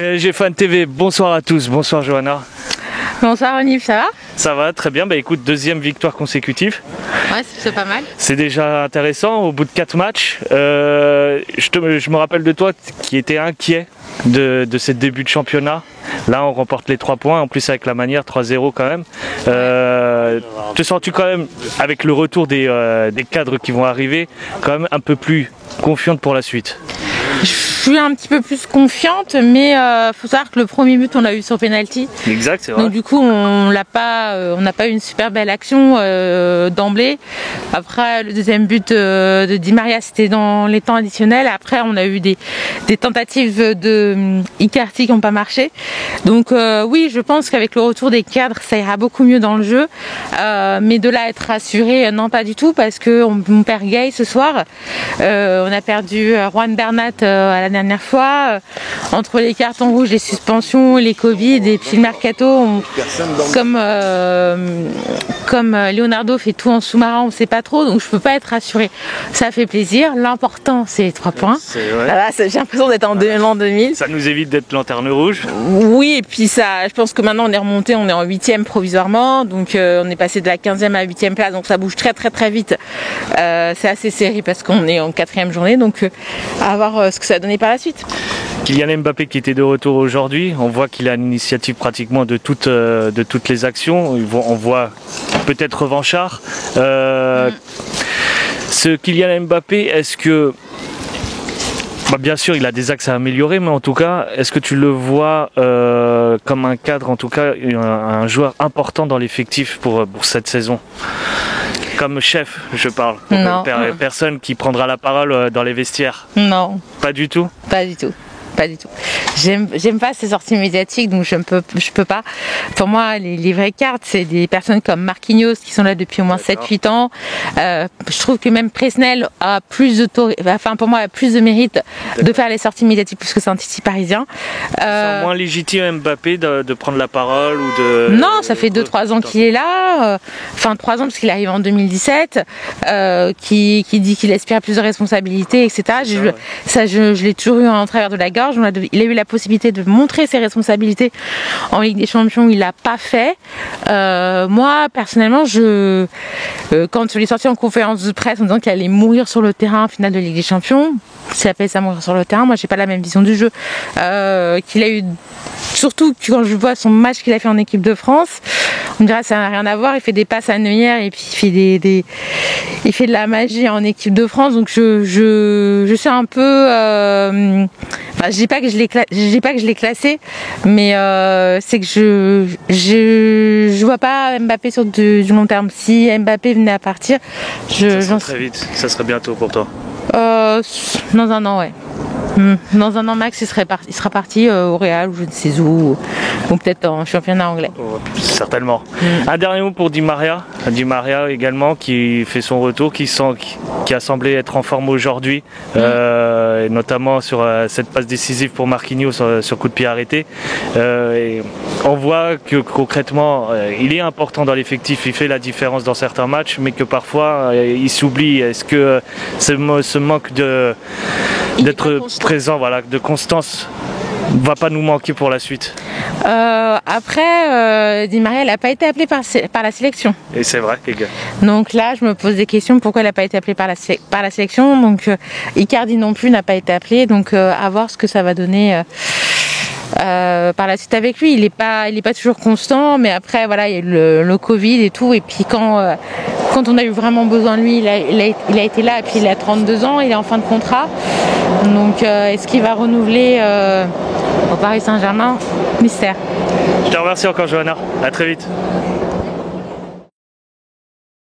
PSG Fan TV, bonsoir à tous, bonsoir Johanna. Bonsoir Onif, ça va? Ça va, très bien, bah écoute, deuxième victoire consécutive. Ouais, c'est pas mal. C'est déjà intéressant, au bout de 4 matchs. Je me rappelle de toi qui était inquiet de ce début de championnat. Là on remporte les 3 points, en plus avec la manière, 3-0 quand même. Te sens-tu quand même, avec le retour des cadres qui vont arriver, quand même un peu plus confiante pour la suite? Je suis un petit peu plus confiante, mais faut savoir que le premier but on l'a eu sur penalty. Exact, c'est vrai. Donc du coup on n'a pas eu une super belle action d'emblée. Après le deuxième but de Di Maria c'était dans les temps additionnels. Après on a eu des tentatives de Icardi qui n'ont pas marché. Donc oui, je pense qu'avec le retour des cadres ça ira beaucoup mieux dans le jeu. Mais de là à être rassuré, non pas du tout, parce qu'on perd Gay ce soir. On a perdu Juan Bernat à la dernière fois, entre les cartons rouges, les suspensions, les Covid et puis le mercato, comme Leonardo fait tout en sous-marin, on ne sait pas trop, donc je peux pas être rassurée. Ça fait plaisir, l'important c'est les 3 points. Voilà, j'ai l'impression d'être en l'an 2000. Ça nous évite d'être lanterne rouge. Oui, et puis ça, je pense que maintenant on est remonté, on est en 8e provisoirement, donc on est passé de la 15e à 8e place, donc ça bouge très vite. C'est assez serré parce qu'on est en 4e journée, donc à voir ce que ça va donner par la suite. Kylian Mbappé qui était de retour aujourd'hui, on voit qu'il a l'initiative pratiquement de toutes les actions. On voit peut-être revanchard. Ce Kylian Mbappé, est-ce que... bien sûr, il a des axes à améliorer, mais en tout cas, est-ce que tu le vois comme un cadre, en tout cas, un joueur important dans l'effectif pour cette saison? Comme chef, je parle. Non. Personne qui prendra la parole dans les vestiaires. Non. Pas du tout? Pas du tout. Pas du tout. J'aime pas ces sorties médiatiques, donc je peux pas. Pour moi, les vraies cartes, c'est des personnes comme Marquinhos qui sont là depuis au moins 7-8 ans. Je trouve que même Presnel a plus pour moi, a plus de mérite de faire les sorties médiatiques plus que c'est un Titi parisien. C'est moins légitime Mbappé de prendre la parole ou de... Non, ça fait 2-3 ans qu'il est là. Enfin, 3 ans parce qu'il arrive en 2017. Qui dit qu'il aspire à plus de responsabilités, etc. Je l'ai toujours eu en travers de la gorge. Il a eu la possibilité de montrer ses responsabilités en Ligue des Champions, il l'a pas fait. Moi, personnellement, quand il est sorti en conférence de presse en disant qu'il allait mourir sur le terrain en finale de Ligue des Champions, s'il appelle ça mourir sur le terrain, moi j'ai pas la même vision du jeu qu'il a eu. Surtout quand je vois son match qu'il a fait en équipe de France, on me dirait ça n'a rien à voir. Il fait des passes à Neuer et puis il fait de la magie en équipe de France. Donc je suis un peu, je dis pas que je l'ai classé, mais c'est que je vois pas Mbappé sur du long terme. Si Mbappé venait à partir, ça serait très vite. Ça serait bientôt pour toi. Dans un an, ouais. Dans un an max, il sera parti au Real ou je ne sais où, ou peut-être en championnat anglais. Certainement. Un dernier mot pour Di Maria. Di Maria également qui fait son retour, qui a semblé être en forme aujourd'hui, notamment sur cette passe décisive pour Marquinhos sur coup de pied arrêté. Et on voit que concrètement, il est important dans l'effectif, il fait la différence dans certains matchs, mais que parfois il s'oublie. Est-ce que ce manque d'être présent, voilà, de constance, va pas nous manquer pour la suite? Après, Di Maria n'a pas été appelé par la sélection. Et c'est vrai, les gars. Donc là, je me pose des questions, pourquoi il n'a pas été appelé par la sélection. Donc Icardi non plus n'a pas été appelé. Donc à voir ce que ça va donner par la suite avec lui. Il est pas toujours constant, mais après voilà, il y a eu le Covid et tout. Et puis quand on a eu vraiment besoin de lui, il a été là. Et puis il a 32 ans, il est en fin de contrat. Donc est-ce qu'il va renouveler au Paris Saint-Germain? Mystère. Je te remercie encore, Johanna. À très vite.